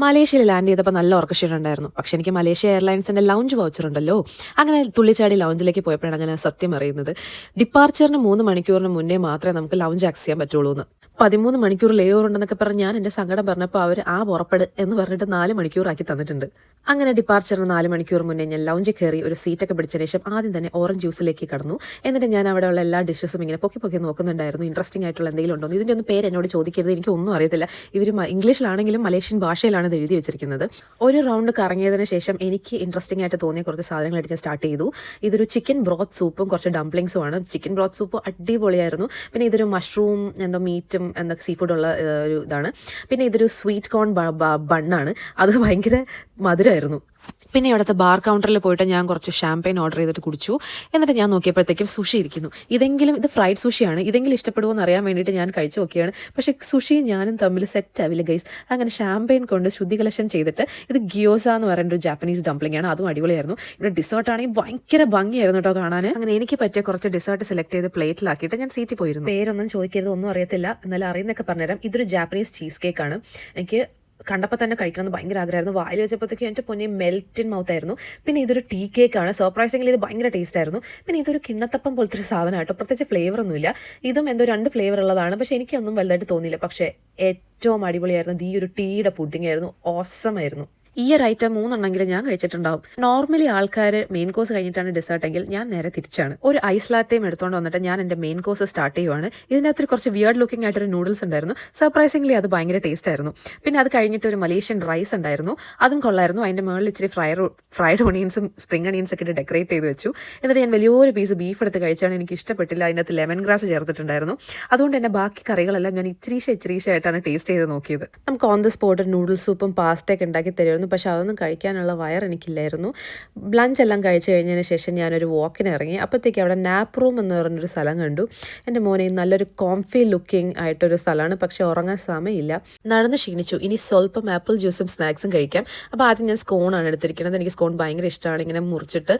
മലേഷ്യയിൽ ലാൻഡ് ചെയ്തപ്പോൾ നല്ല ഉറക്കക്ഷീണമുണ്ടായിരുന്നു. പക്ഷെ എനിക്ക് മലേഷ്യ എയർലൈൻസിന്റെ ലൗഞ്ച് വൗച്ചർ ഉണ്ടല്ലോ. അങ്ങനെ തുള്ളിച്ചാടി ലൗഞ്ചിലേക്ക് പോയപ്പോഴാണ് ഞാൻ സത്യം അറിയുന്നത്. ഡിപ്പാർച്ചറിന് 3 മണിക്കൂറിന് മുന്നേ മാത്രമേ നമുക്ക് ലൗഞ്ച് ആക്സസ് ചെയ്യാൻ പറ്റുള്ളൂ എന്ന്. 13 മണിക്കൂർ ലേ ഓവർ ഉണ്ടെന്നൊക്കെ പറഞ്ഞ് ഞാൻ എൻ്റെ സങ്കടം പറഞ്ഞപ്പോൾ അവർ പുറപ്പെട് എന്ന് പറഞ്ഞിട്ട് 4 മണിക്കൂറാക്കി തന്നിട്ടുണ്ട്. അങ്ങനെ ഡിപ്പാർച്ചറിന് 4 മണിക്കൂർ മുന്നേ ഞാൻ ലൗഞ്ചിൽ കയറി ഒരു സീറ്റൊക്കെ പിടിച്ചതിന് ശേഷം ആദ്യം തന്നെ ഓറഞ്ച് ജ്യൂസിലേക്ക് കടന്നു. എന്നിട്ട് ഞാൻ അവിടെയുള്ള എല്ലാ ഡിഷസും ഇങ്ങനെ പൊക്കി പൊക്കി നോക്കുന്നുണ്ടായിരുന്നു. ഇൻട്രസ്റ്റിംഗ് ആയിട്ടുള്ള എന്തെങ്കിലും ഉണ്ടോ? ഇതിൻ്റെ ഒന്നും പേര് എന്നോട് ചോദിക്കരുത്, എനിക്ക് ഒന്നും അറിയത്തില്ല. ഇവർ ഇംഗ്ലീഷിലാണെങ്കിലും മലേഷ്യൻ ഭാഷയിലാണ് ഇത് എഴുതി വെച്ചിരിക്കുന്നത്. ഒരു റൗണ്ട് കറങ്ങിയതിന് ശേഷം എനിക്ക് ഇൻട്രസ്റ്റിംഗ് ആയിട്ട് തോന്നിയ കുറച്ച് സാധനങ്ങളായിട്ട് ഞാൻ സ്റ്റാർട്ട് ചെയ്തു. ഇതൊരു ചിക്കൻ ബ്രോത്ത് സൂപ്പും കുറച്ച് ഡംപ്ലിങ്സും ആണ്. ചിക്കൻ ബ്രോത്ത് സൂപ്പ് അടിപൊളിയായിരുന്നു. പിന്നെ ഇതൊരു മഷ്റൂം എന്തോ മീറ്റും എന്താ സീ ഫുഡ് ഉള്ള ഒരു ഇതാണ്. പിന്നെ ഇതൊരു സ്വീറ്റ് കോൺ ബണ്ണാണ്. അത് ഭയങ്കര മധുരമായിരുന്നു. പിന്നെ ഇവിടുത്തെ ബാർ കൗണ്ടറിൽ പോയിട്ട് ഞാൻ കുറച്ച് ഷാമ്പയിൻ ഓർഡർ ചെയ്തിട്ട് കുടിച്ചു. എന്നിട്ട് ഞാൻ നോക്കിയപ്പോഴത്തേക്കും സുഷി ഇരിക്കുന്നു. ഇത് ഫ്രൈഡ് സുഷിയാണ്. ഇതെങ്കിലും ഇഷ്ടപ്പെടുമോ എന്ന് അറിയാൻ വേണ്ടിയിട്ട് ഞാൻ കഴിച്ചു നോക്കിയാണ്. പക്ഷേ സുഷിയും ഞാനും തമ്മിൽ സെറ്റ് ആവില്ല ഗൈസ്. അങ്ങനെ ഷാമ്പയിൻ കൊണ്ട് ശുദ്ധികലശം ചെയ്തിട്ട് ഇത് ഗിയോസ എന്ന് പറയുന്ന ഒരു ജാപ്പനീസ് ഡംപ്ലിംഗ് ആണ്. അതും അടിപൊളിയായിരുന്നു. ഇവിടെ ഡിസേർട്ട് ആണെങ്കിൽ ഭയങ്കര ഭംഗിയായിരുന്നു കേട്ടോ കാണാൻ. അങ്ങനെ എനിക്ക് പറ്റിയ കുറച്ച് ഡിസേർട്ട് സെലക്ട് ചെയ്ത് പ്ലേറ്റിലാക്കിയിട്ട് ഞാൻ സീറ്റിൽ പോയിരുന്നു. പേരൊന്നും ചോദിക്കരുത്, ഒന്നും അറിയത്തില്ല, എന്നാലും അറിയുന്നൊക്കെ പറഞ്ഞുതരാം. ഇതൊരു ജാപ്പനീസ് ചീസ് കേക്ക് ആണ്. എനിക്ക് കണ്ടപ്പോൾ തന്നെ കഴിക്കണമെന്ന് ഭയങ്കര ആഗ്രഹമായിരുന്നു. വായിൽ വെച്ചപ്പോഴത്തേക്കും എൻ്റെ പൊന്നെ മെൽറ്റ് ഇൻ മൗത്ത് ആയിരുന്നു. പിന്നെ ഇതൊരു ടീ കേക്കാണ്. സർപ്രൈസിംഗിലി ഇത് ഭയങ്കര ടേസ്റ്റ് ആയിരുന്നു. പിന്നെ ഇതൊരു കിണ്ണത്തപ്പം പോലത്തെ ഒരു സാധനം കേട്ടോ. പ്രത്യേകിച്ച് ഫ്ലേവർ ഒന്നുമില്ല. ഇതും എന്തോ 2 ഫ്ലേവർ ഉള്ളതാണ്. പക്ഷെ എനിക്കൊന്നും വലുതായിട്ട് തോന്നിയില്ല. പക്ഷേ ഏറ്റവും അടിപൊളിയായിരുന്നു ഈ ഒരു ടീയുടെ പുഡിംഗ് ആയിരുന്നു. ഓസം ആയിരുന്നു. ഈ ഒരു ഐറ്റം 3 എണ്ണെങ്കിലും ഞാൻ കഴിച്ചിട്ടുണ്ടാവും. നോർമലി ആൾക്കാർ മെയിൻ കോഴ്സ് കഴിഞ്ഞിട്ടാണ് ഡിസേർട്ട് എങ്കിൽ ഞാൻ നേരെ തിരിച്ചാണ്. ഒരു ഐസ് ലാത്തയും എടുത്തുകൊണ്ട് വന്നിട്ട് ഞാൻ എൻ്റെ മെയിൻ കോഴ്സ് സ്റ്റാർട്ട് ചെയ്യുവാണ്. ഇതിനകത്ത് കുറച്ച് വിയർഡ് ലുക്കിംഗ് ആയിട്ടൊരു നൂഡിൽസ് ഉണ്ടായിരുന്നു. സർപ്രൈസിംഗ്ലി അത് ഭയങ്കര ടേസ്റ്റ് ആയിരുന്നു. പിന്നെ അത് കഴിഞ്ഞിട്ട് ഒരു മലേഷ്യൻ റൈസ് ഉണ്ടായിരുന്നു. അതും കൊള്ളായിരുന്നു. അതിൻ്റെ മുകളിൽ ഇച്ചിരി ഫ്രൈഡ് ഒണിയൻസും സ്പ്രിംഗ് ഒണിയൻസ് ഒക്കെ ഇട്ട് ഡെക്കറേറ്റ് ചെയ്ത് വെച്ചു. എന്നിട്ട് ഞാൻ വലിയൊരു പീസ് ബീഫ് എടുത്ത് കഴിച്ചാണ്. എനിക്ക് ഇഷ്ടപ്പെട്ടില്ല. അതിനകത്ത് ലെമൺ ഗ്രാസ് ചേർത്തിട്ടുണ്ടായിരുന്നു. അതുകൊണ്ട് തന്നെ ബാക്കി കറികളെല്ലാം ഞാൻ ഇച്ചിരീശായിട്ടാണ് ടേസ്റ്റ് ചെയ്ത് നോക്കിയത്. നമുക്ക് ഓൺ ദ സ്പോട്ട് നൂഡിൽസ് സൂപ്പും പാസ്തയൊക്കെ ഉണ്ടാക്കി തരുമായിരുന്നു. പക്ഷെ അതൊന്നും കഴിക്കാനുള്ള വയർ എനിക്കില്ലായിരുന്നു. ലഞ്ച് എല്ലാം കഴിച്ചു കഴിഞ്ഞതിന് ശേഷം ഞാനൊരു വാക്കിന് ഇറങ്ങി. അപ്പോഴത്തേക്ക് അവിടെ നാപ്പ് റൂം എന്ന് പറഞ്ഞൊരു സ്ഥലം കണ്ടു. എൻ്റെ മോനെ നല്ലൊരു കോംഫി ലുക്കിംഗ് ആയിട്ടൊരു സ്ഥലമാണ്. പക്ഷെ ഉറങ്ങാൻ സമയമില്ല. നടന്ന് ക്ഷീണിച്ചു. ഇനി സ്വല്പം ആപ്പിൾ ജ്യൂസും സ്നാക്സും കഴിക്കാം. അപ്പോൾ ആദ്യം ഞാൻ സ്കോണാണ് എടുത്തിരിക്കുന്നത്. എനിക്ക് സ്കോൺ ഭയങ്കര ഇഷ്ടമാണ്. ഇങ്ങനെ മുറിച്ചിട്ട്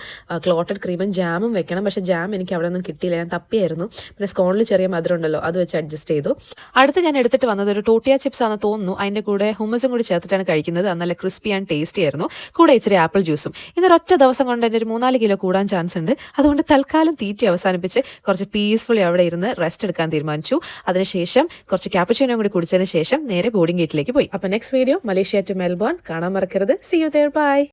ക്ലോട്ടഡ് ക്രീമും ജാമും വെക്കണം. പക്ഷേ ജാം എനിക്ക് അവിടെ ഒന്നും കിട്ടിയില്ല. ഞാൻ തപ്പിയായിരുന്നു. പിന്നെ സ്കോണിൽ ചെറിയ മധുരം ഉണ്ടല്ലോ, അത് വെച്ച് അഡ്ജസ്റ്റ് ചെയ്തു. അടുത്ത് ഞാൻ എടുത്തിട്ട് വന്നത് ഒരു ടോട്ടിയ ചിപ്സ് ആണെന്ന് തോന്നുന്നു. അതിൻ്റെ കൂടെ ഹുമസും കൂടി ചേർത്തിട്ടാണ് കഴിക്കുന്നത്. നല്ല ക്രിസ്പി ആൻഡ് ടേസ്റ്റി ആയിരുന്നു. കൂടെ ഇച്ചിരി ആപ്പിൾ ജ്യൂസും. ഇന്നൊരൊറ്റ ദിവസം കൊണ്ട് എൻ്റെ ഒരു 3-4 കിലോ കൂടാൻ ചാൻസ് ഉണ്ട്. അതുകൊണ്ട് തൽക്കാലം തീറ്റി അവസാനിപ്പിച്ച് കുറച്ച് പീസ്ഫുള്ളി അവിടെ ഇരുന്ന് റെസ്റ്റ് എടുക്കാൻ തീരുമാനിച്ചു. അതിനുശേഷം കുറച്ച് ക്യാപ്പുച്ചിനോ കൂടി കുടിച്ചതിന് ശേഷം നേരെ ബോർഡിംഗ് ഗേറ്റിലേക്ക് പോയി. അപ്പോൾ next video Malaysia to Melbourne കാണാൻ മറക്കരുത്. See you there. ബൈ.